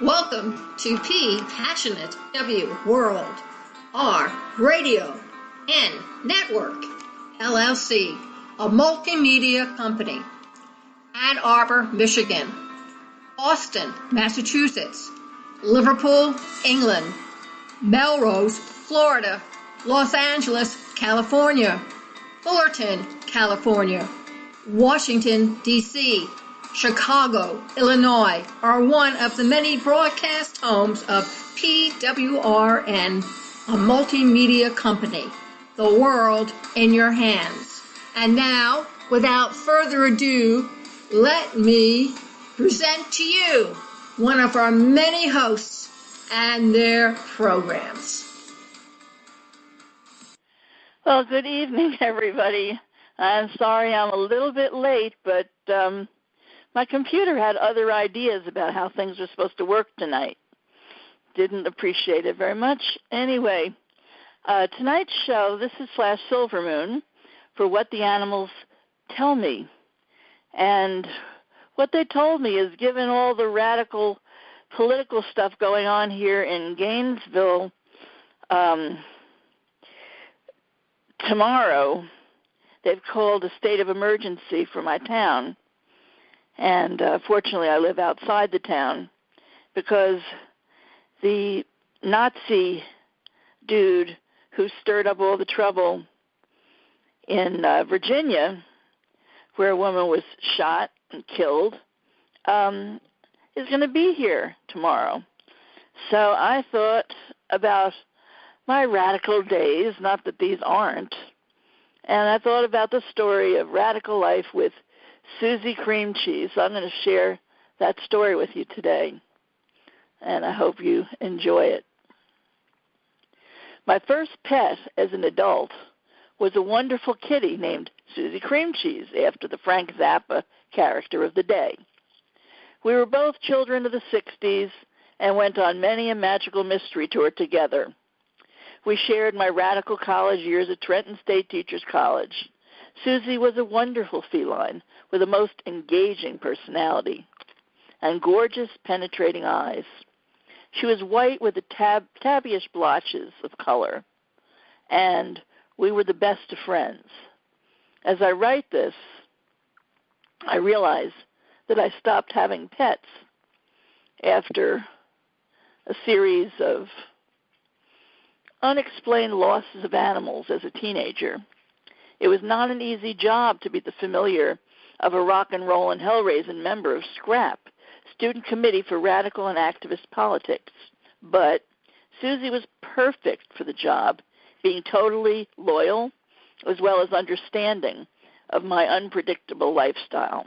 Welcome to P Passionate W World, R Radio N Network, LLC, a multimedia company. Ann Arbor, Michigan, Boston, Massachusetts, Liverpool, England, Melrose, Florida, Los Angeles, California, Fullerton, California, Washington, D.C., Chicago, Illinois are one of the many broadcast homes of PWRN, a multimedia company. The world in your hands. And now, without further ado, let me present to you one of our many hosts and their programs. Well, good evening, everybody. I'm sorry I'm a little bit late, but my computer had other ideas about how things were supposed to work tonight. Didn't appreciate it very much. Anyway, tonight's show, this is flash-silvermoon for What the Animals Tell Me. And what they told me is, given all the radical political stuff going on here in Gainesville tomorrow, they've called a state of emergency for my town. And fortunately, I live outside the town because the Nazi dude who stirred up all the trouble in Virginia, where a woman was shot and killed, is going to be here tomorrow. So I thought about my radical days, not that these aren't, and I thought about the story of radical life with Susie Creamcheese. So I'm going to share that story with you today, and I hope you enjoy it. My first pet as an adult was a wonderful kitty named Susie Creamcheese, after the Frank Zappa character of the day. We were both children of the 60s and went on many a magical mystery tour together. We shared my radical college years at Trenton State Teachers College. Susie was a wonderful feline with a most engaging personality and gorgeous, penetrating eyes. She was white with the tabbyish blotches of color, and we were the best of friends. As I write this, I realize that I stopped having pets after a series of unexplained losses of animals as a teenager. It was not an easy job to be the familiar of a rock and roll and hell-raising member of SCRAP, Student Committee for Radical and Activist Politics. But Susie was perfect for the job, being totally loyal as well as understanding of my unpredictable lifestyle.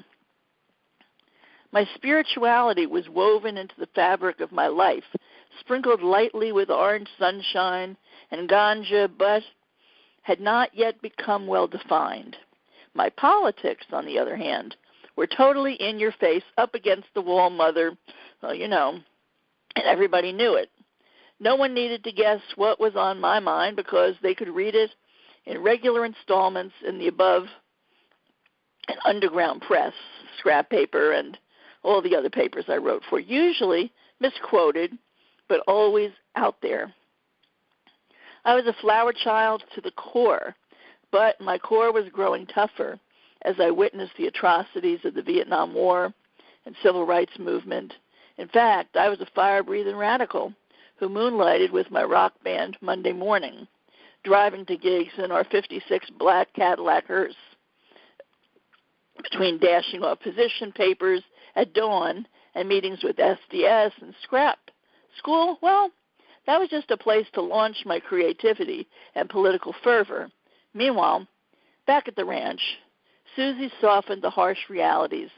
My spirituality was woven into the fabric of my life, sprinkled lightly with orange sunshine and ganja, but had not yet become well-defined. My politics, on the other hand, were totally in your face, up against the wall mother, well, you know, and everybody knew it. No one needed to guess what was on my mind because they could read it in regular installments in the above and underground press, scrap paper, and all the other papers I wrote for, usually misquoted, but always out there. I was a flower child to the core, but my core was growing tougher as I witnessed the atrocities of the Vietnam War and civil rights movement. In fact, I was a fire-breathing radical who moonlighted with my rock band Monday morning, driving to gigs in our 56 black Cadillac hearse. Between dashing off position papers at dawn and meetings with SDS and scrap school, well, that was just a place to launch my creativity and political fervor. Meanwhile, back at the ranch, Susie softened the harsh realities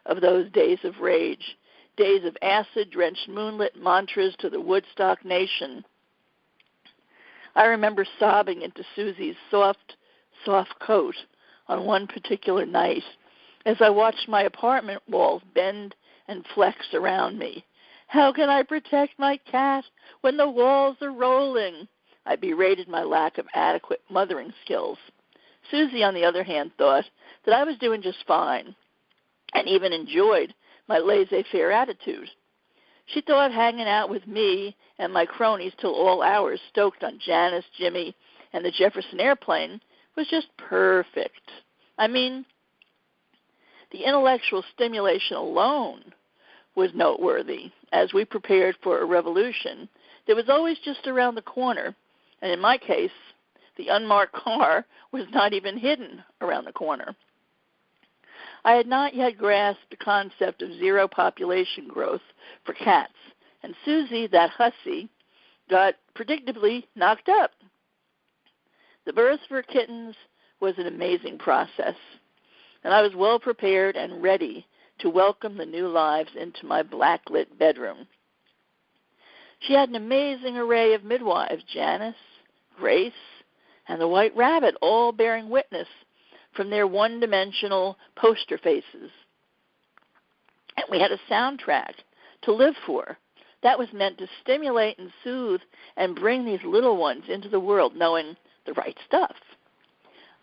of those days of rage, days of acid-drenched moonlit mantras to the Woodstock Nation. I remember sobbing into Susie's soft coat on one particular night as I watched my apartment walls bend and flex around me. How can I protect my cat when the walls are rolling? I berated my lack of adequate mothering skills. Susie, on the other hand, thought that I was doing just fine and even enjoyed my laissez-faire attitude. She thought hanging out with me and my cronies till all hours, stoked on Janice, Jimmy, and the Jefferson Airplane, was just perfect. I mean, the intellectual stimulation alone was noteworthy. As we prepared for a revolution that was always just around the corner, and in my case, the unmarked car was not even hidden around the corner. I had not yet grasped the concept of zero population growth for cats, and Susie, that hussy, got predictably knocked up. The birth for kittens was an amazing process, and I was well prepared and ready to welcome the new lives into my blacklit bedroom. She had an amazing array of midwives, Janice, Grace, and the White Rabbit, all bearing witness from their one-dimensional poster faces. And we had a soundtrack to live for that was meant to stimulate and soothe and bring these little ones into the world knowing the right stuff.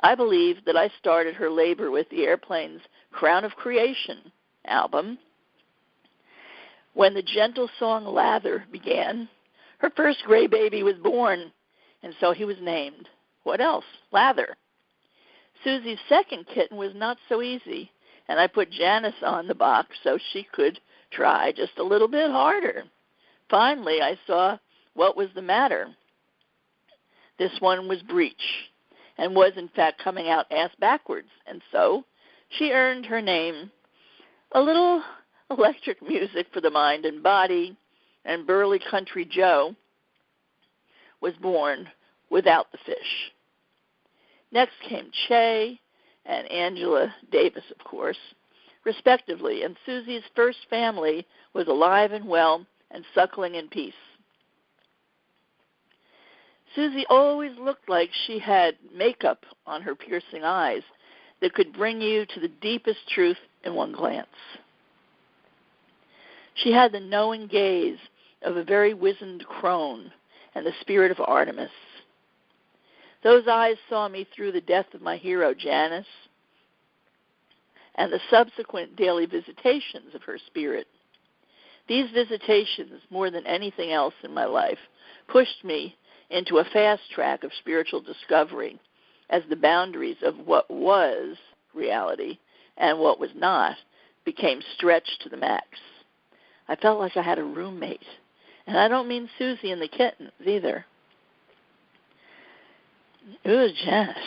I believe that I started her labor with the Airplane's Crown of Creation album. When the gentle song Lather began, her first gray baby was born, and so he was named. What else? Lather. Susie's second kitten was not so easy, and I put Janice on the box so she could try just a little bit harder. Finally, I saw what was the matter. This one was breech, and was in fact coming out ass backwards, and so she earned her name. A little electric music for the mind and body, and burly country Joe was born without the fish. Next came Che and Angela Davis, of course, respectively, and Susie's first family was alive and well and suckling in peace. Susie always looked like she had makeup on her piercing eyes that could bring you to the deepest truth in one glance. She had the knowing gaze of a very wizened crone and the spirit of Artemis. Those eyes saw me through the death of my hero, Janice, and the subsequent daily visitations of her spirit. These visitations, more than anything else in my life, pushed me into a fast track of spiritual discovery as the boundaries of what was reality and what was not became stretched to the max. I felt like I had a roommate, and I don't mean Susie and the kittens either. It was Janice.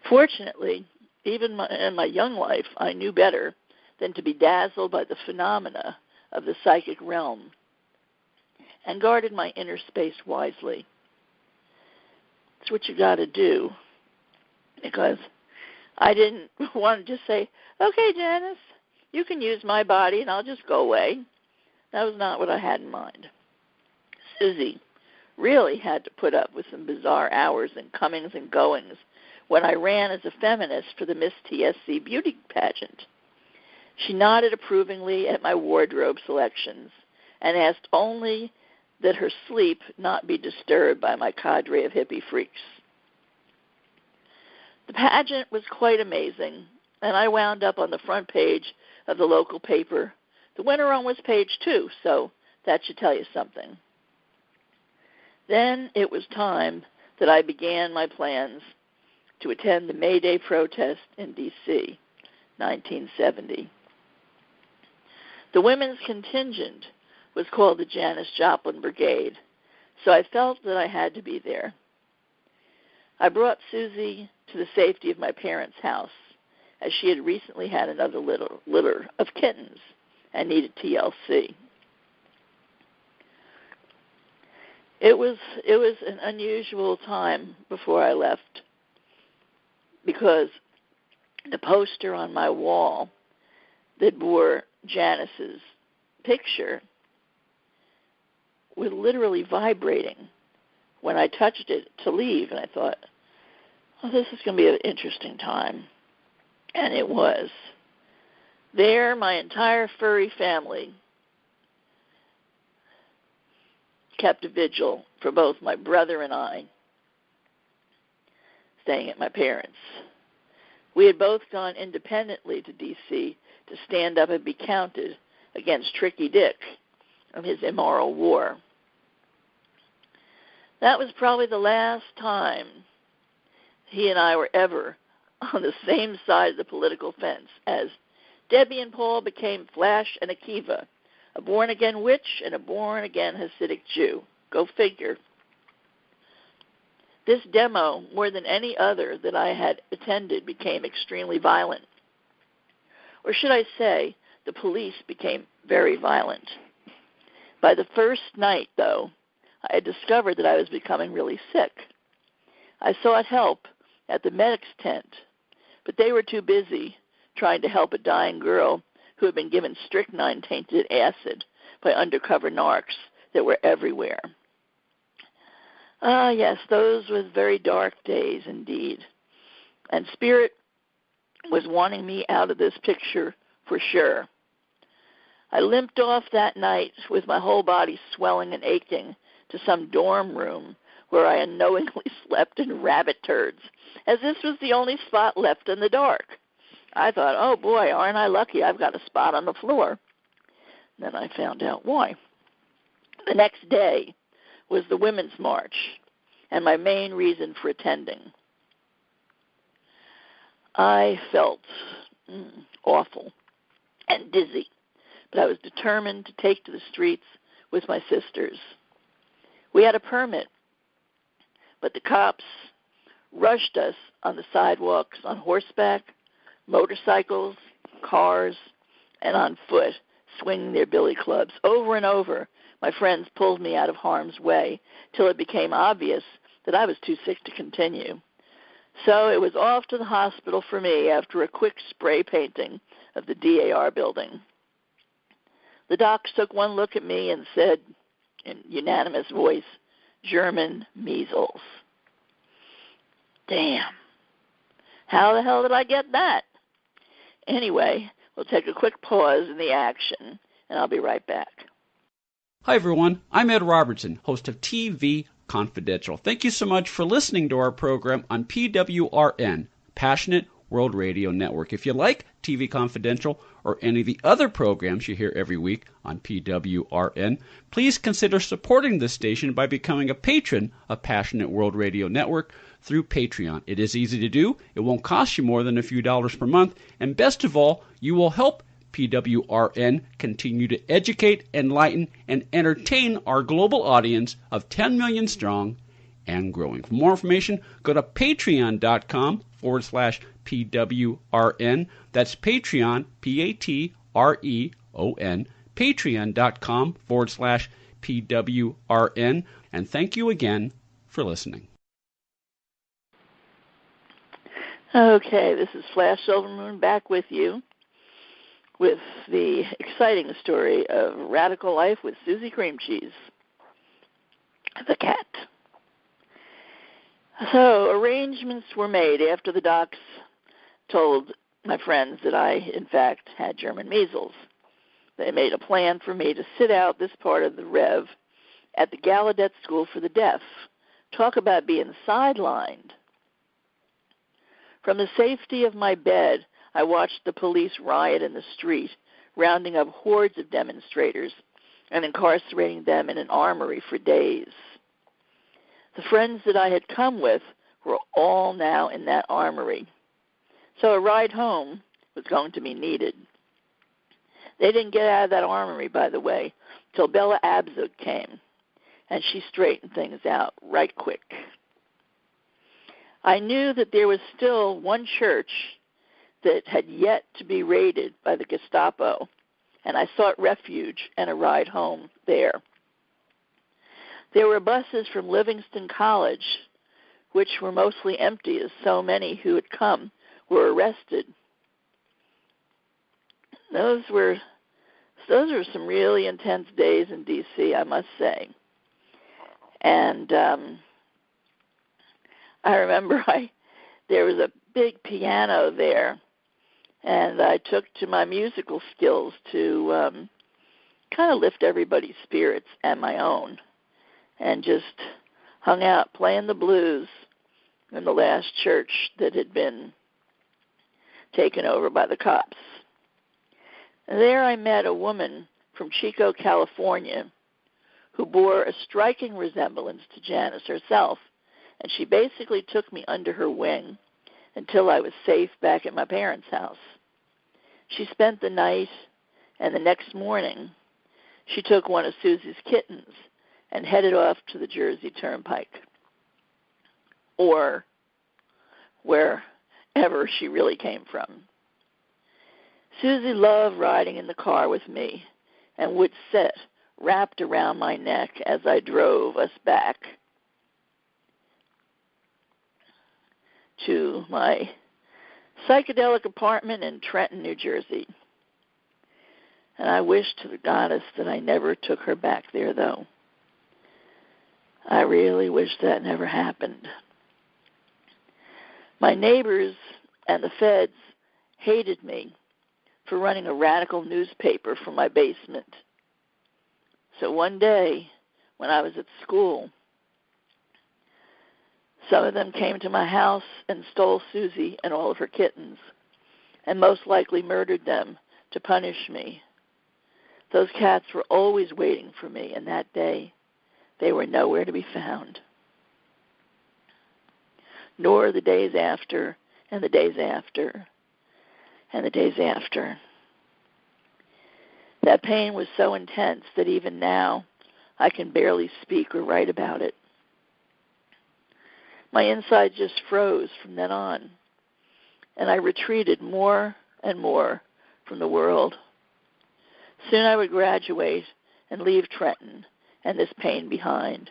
Fortunately, even in my young life, I knew better than to be dazzled by the phenomena of the psychic realm and guarded my inner space wisely. It's what you got to do, because I didn't want to just say, okay, Janice, you can use my body and I'll just go away. That was not what I had in mind. Susie really had to put up with some bizarre hours and comings and goings when I ran as a feminist for the Miss TSC beauty pageant. She nodded approvingly at my wardrobe selections and asked only that her sleep not be disturbed by my cadre of hippie freaks. The pageant was quite amazing, and I wound up on the front page of the local paper. The winner on was page 2, so that should tell you something. Then it was time that I began my plans to attend the May Day protest in D.C., 1970. The women's contingent was called the Janis Joplin Brigade, so I felt that I had to be there. I brought Susie to the safety of my parents' house, as she had recently had another litter of kittens and needed TLC. It was an unusual time before I left, because the poster on my wall that bore Janice's picture was literally vibrating when I touched it to leave, and I thought, oh, this is going to be an interesting time. And it was. There, my entire furry family kept a vigil for both my brother and I, staying at my parents'. We had both gone independently to D.C. to stand up and be counted against Tricky Dick, of his immoral war. That was probably the last time he and I were ever on the same side of the political fence, as Debbie and Paul became Flash and Akiva, a born-again witch and a born-again Hasidic Jew. Go figure. This demo, more than any other that I had attended, became extremely violent. Or should I say, the police became very violent. By the first night, though, I had discovered that I was becoming really sick. I sought help at the medic's tent, but they were too busy trying to help a dying girl who had been given strychnine-tainted acid by undercover narcs that were everywhere. Ah, yes, those were very dark days indeed. And Spirit was wanting me out of this picture for sure. I limped off that night with my whole body swelling and aching to some dorm room where I unknowingly slept in rabbit turds, as this was the only spot left in the dark. I thought, oh boy, aren't I lucky, I've got a spot on the floor. Then I found out why. The next day was the Women's March, and my main reason for attending. I felt awful and dizzy, but I was determined to take to the streets with my sisters. We had a permit, but the cops rushed us on the sidewalks on horseback, motorcycles, cars, and on foot, swinging their billy clubs. Over and over, my friends pulled me out of harm's way till it became obvious that I was too sick to continue. So it was off to the hospital for me after a quick spray painting of the DAR building. The docs took one look at me and said, in unanimous voice, German measles. Damn. How the hell did I get that? Anyway, we'll take a quick pause in the action, and I'll be right back. Hi, everyone. I'm Ed Robertson, host of TV Confidential. Thank you so much for listening to our program on PWRN, Passionate World Radio Network. If you like TV Confidential or any of the other programs you hear every week on PWRN, please consider supporting this station by becoming a patron of Passionate World Radio Network through Patreon. It is easy to do. It won't cost you more than a few dollars per month. And best of all, you will help PWRN continue to educate, enlighten, and entertain our global audience of 10 million strong and growing. For more information, go to patreon.com/PWRN. That's Patreon, Patreon, patreon.com/PWRN. And thank you again for listening. Okay, this is flash-silvermoon back with you with the exciting story of radical life with Susie Creamcheese, the cat. So arrangements were made after the docs told my friends that I, in fact, had German measles. They made a plan for me to sit out this part of the Rev at the Gallaudet School for the Deaf. Talk about being sidelined. From the safety of my bed, I watched the police riot in the street, rounding up hordes of demonstrators and incarcerating them in an armory for days. The friends that I had come with were all now in that armory, so a ride home was going to be needed. They didn't get out of that armory, by the way, till Bella Abzug came, and she straightened things out right quick. I knew that there was still one church that had yet to be raided by the Gestapo, and I sought refuge and a ride home there. There were buses from Livingston College, which were mostly empty as so many who had come were arrested. Those were some really intense days in D.C., I must say. And I remember there was a big piano there, and I took to my musical skills to kind of lift everybody's spirits and my own, and just hung out playing the blues in the last church that had been taken over by the cops. And there I met a woman from Chico, California, who bore a striking resemblance to Janice herself, and she basically took me under her wing until I was safe back at my parents' house. She spent the night, and the next morning she took one of Susie's kittens and headed off to the Jersey Turnpike, or wherever she really came from. Susie loved riding in the car with me and would sit wrapped around my neck as I drove us back to my psychedelic apartment in Trenton, New Jersey. And I wish to the goddess that I never took her back there, though. I really wish that never happened. My neighbors and the feds hated me for running a radical newspaper from my basement. So one day, when I was at school, some of them came to my house and stole Susie and all of her kittens, and most likely murdered them to punish me. Those cats were always waiting for me, and that day they were nowhere to be found. Nor the days after, and the days after, and the days after. That pain was so intense that even now I can barely speak or write about it. My inside just froze from then on, and I retreated more and more from the world. Soon I would graduate and leave Trenton and this pain behind,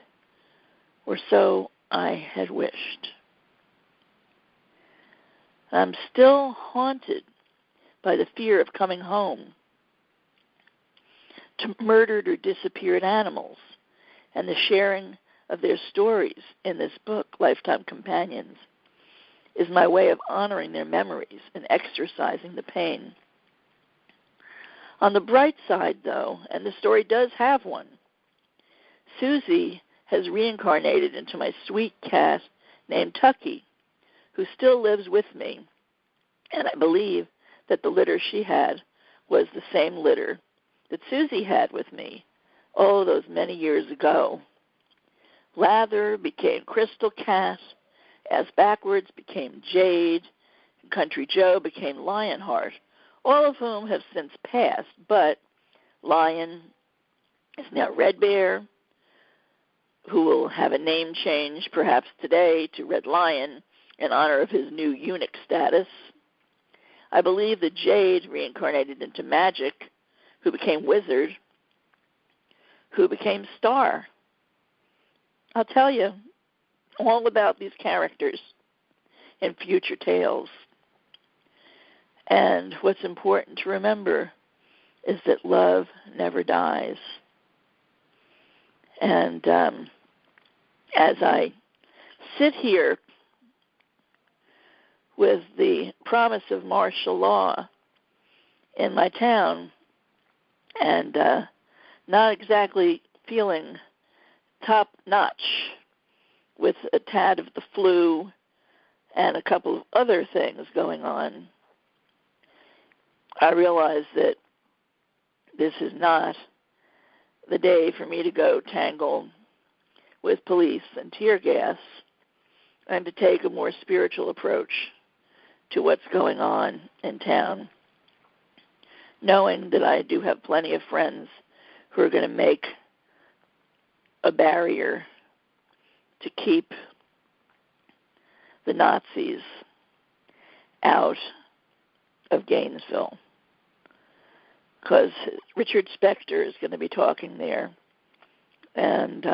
or so I had wished. I'm still haunted by the fear of coming home to murdered or disappeared animals, and the sharing of their stories in this book, Lifetime Companions, is my way of honoring their memories and exorcising the pain. On the bright side, though, and the story does have one, Susie has reincarnated into my sweet cat named Tucky, who still lives with me, and I believe that the litter she had was the same litter that Susie had with me, those many years ago. Lather became Crystal Cat, As Backwards became Jade, and Country Joe became Lionheart, all of whom have since passed, but Lion is now Red Bear, who will have a name change perhaps today to Red Lion in honor of his new eunuch status. I believe that Jade reincarnated into Magic, who became Wizard, who became Star. I'll tell you all about these characters in future tales. And what's important to remember is that love never dies. And as I sit here with the promise of martial law in my town, and not exactly feeling top-notch with a tad of the flu and a couple of other things going on, I realize that this is not the day for me to go tangle with police and tear gas and to take a more spiritual approach to what's going on in town, knowing that I do have plenty of friends who are going to make a barrier to keep the Nazis out of Gainesville, because Richard Spector is going to be talking there, and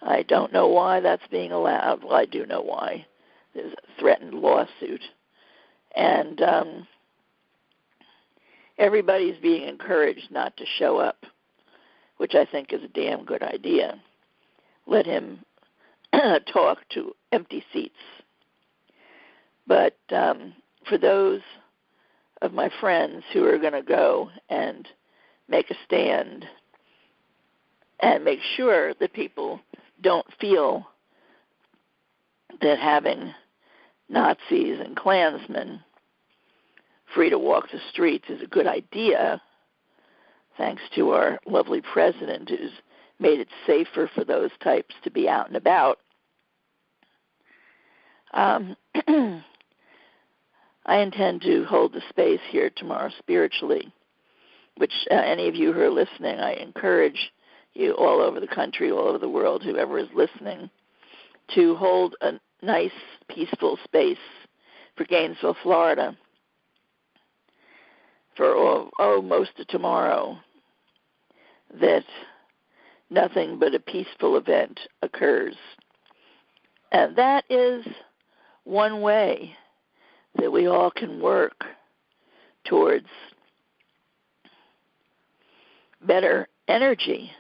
I don't know why that's being allowed. Well, I do know why. There's a threatened lawsuit, and everybody's being encouraged not to show up, which I think is a damn good idea. Let him talk to empty seats. But for those of my friends who are going to go and make a stand and make sure that people don't feel that having Nazis and Klansmen free to walk the streets is a good idea, thanks to our lovely president who's made it safer for those types to be out and about. I intend to hold the space here tomorrow spiritually, which any of you who are listening, I encourage you all over the country, all over the world, whoever is listening, to hold a nice, peaceful space for Gainesville, Florida, for most of tomorrow, that nothing but a peaceful event occurs. And that is one way that we all can work towards better energy.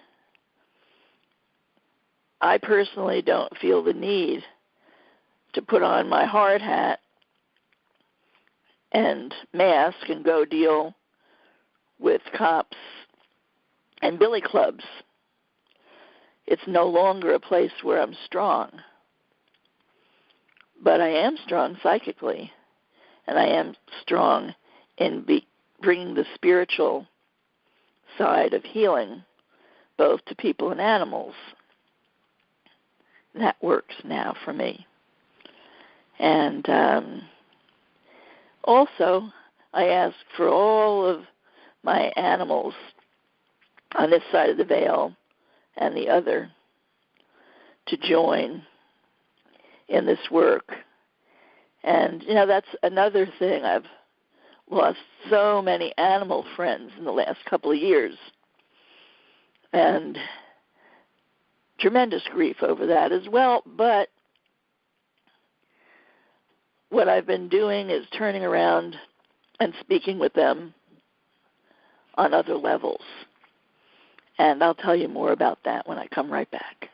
I personally don't feel the need to put on my hard hat and mask and go deal with cops and billy clubs. It's no longer a place where I'm strong. But I am strong psychically, and I am strong in bringing the spiritual side of healing both to people and animals. That works now for me. And also, I ask for all of my animals on this side of the veil and the other to join in this work. And, that's another thing. I've lost so many animal friends in the last couple of years. And tremendous grief over that as well. But what I've been doing is turning around and speaking with them on other levels. And I'll tell you more about that when I come right back.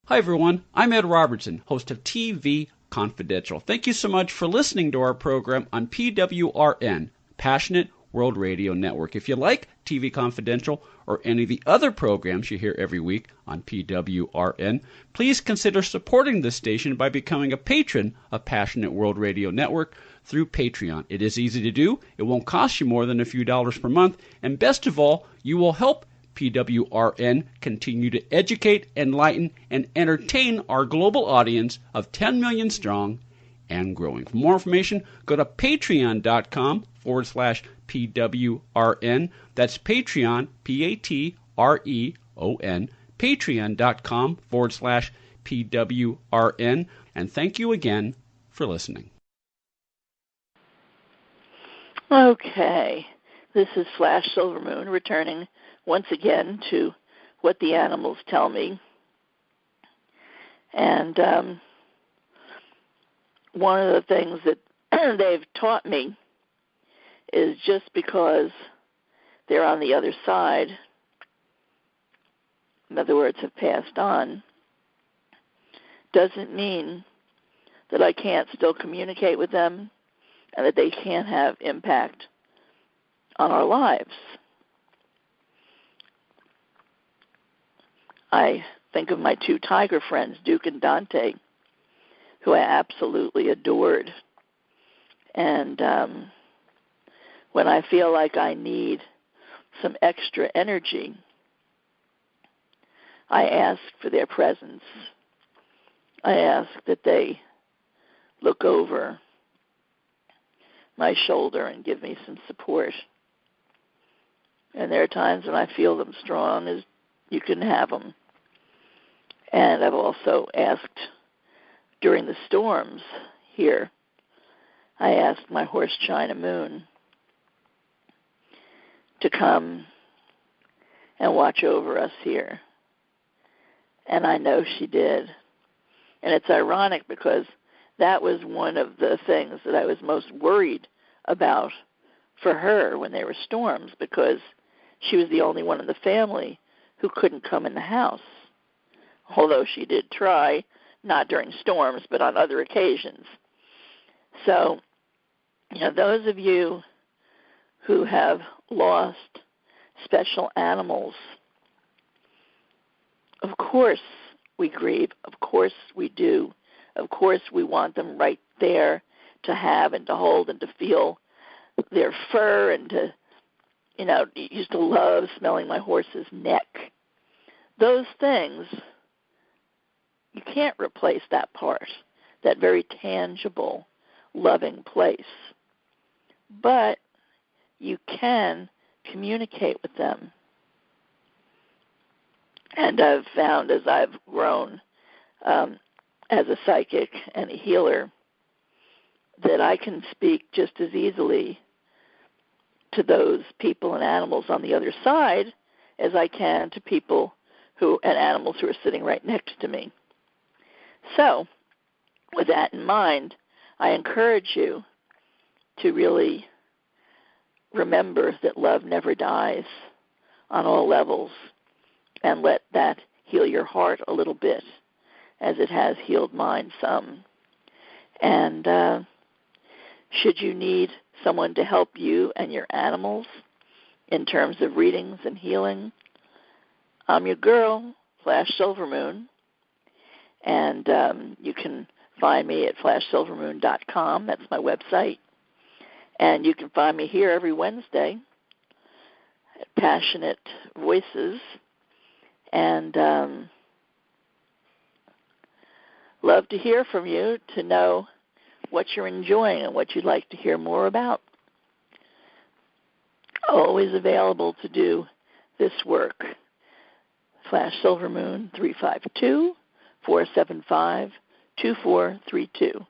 Hi, everyone. I'm Ed Robertson, host of TV Confidential. Thank you so much for listening to our program on PWRN, Passionate World Radio Network. If you like TV Confidential or any of the other programs you hear every week on PWRN, please consider supporting this station by becoming a patron of Passionate World Radio Network through Patreon. It is easy to do. It won't cost you more than a few dollars per month. And best of all, you will help PWRN continue to educate, enlighten, and entertain our global audience of 10 million strong and growing. For more information, go to patreon.com/PWRN. That's Patreon, Patreon, patreon.com/PWRN. And thank you again for listening. Okay, this is flash-silvermoon returning once again to what the animals tell me. And one of the things that they've taught me is just because they're on the other side, in other words, have passed on, doesn't mean that I can't still communicate with them and that they can't have impact on our lives. I think of my two tiger friends, Duke and Dante, who I absolutely adored. And when I feel like I need some extra energy, I ask for their presence. I ask that they look over my shoulder and give me some support. And there are times when I feel them strong as you can have them. And I've also asked during the storms here, I asked my horse China Moon to come and watch over us here. And I know she did. And it's ironic because that was one of the things that I was most worried about for her when there were storms, because she was the only one in the family who couldn't come in the house, although she did try, not during storms, but on other occasions. So, those of you who have lost special animals, of course we grieve, of course we do, of course we want them right there to have and to hold and to feel their fur and to used to love smelling my horse's neck. Those things, you can't replace that part, that very tangible, loving place. But you can communicate with them. And I've found as I've grown as a psychic and a healer that I can speak just as easily to those people and animals on the other side as I can to people and animals who are sitting right next to me. So, with that in mind, I encourage you to really remember that love never dies on all levels, and let that heal your heart a little bit, as it has healed mine some. And should you need someone to help you and your animals in terms of readings and healing, I'm your girl, flash-silvermoon, and you can find me at flash-silvermoon.com. That's my website. And you can find me here every Wednesday at Passionate Voices. And love to hear from you, to know what you're enjoying and what you'd like to hear more about. Always available to do this work. Flash Silvermoon 352-475-2432.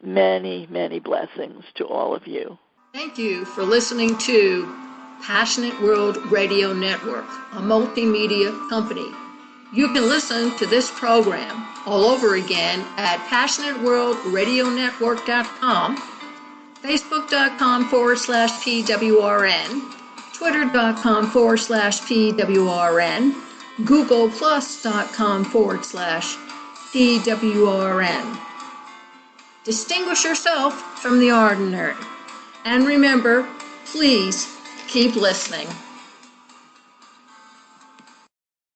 Many, many blessings to all of you. Thank you for listening to Passionate World Radio Network, a multimedia company. You can listen to this program all over again at PassionateWorldRadioNetwork.com, Facebook.com/PWRN, Twitter.com/PWRN, GooglePlus.com/PWRN. Distinguish yourself from the ordinary. And remember, please keep listening.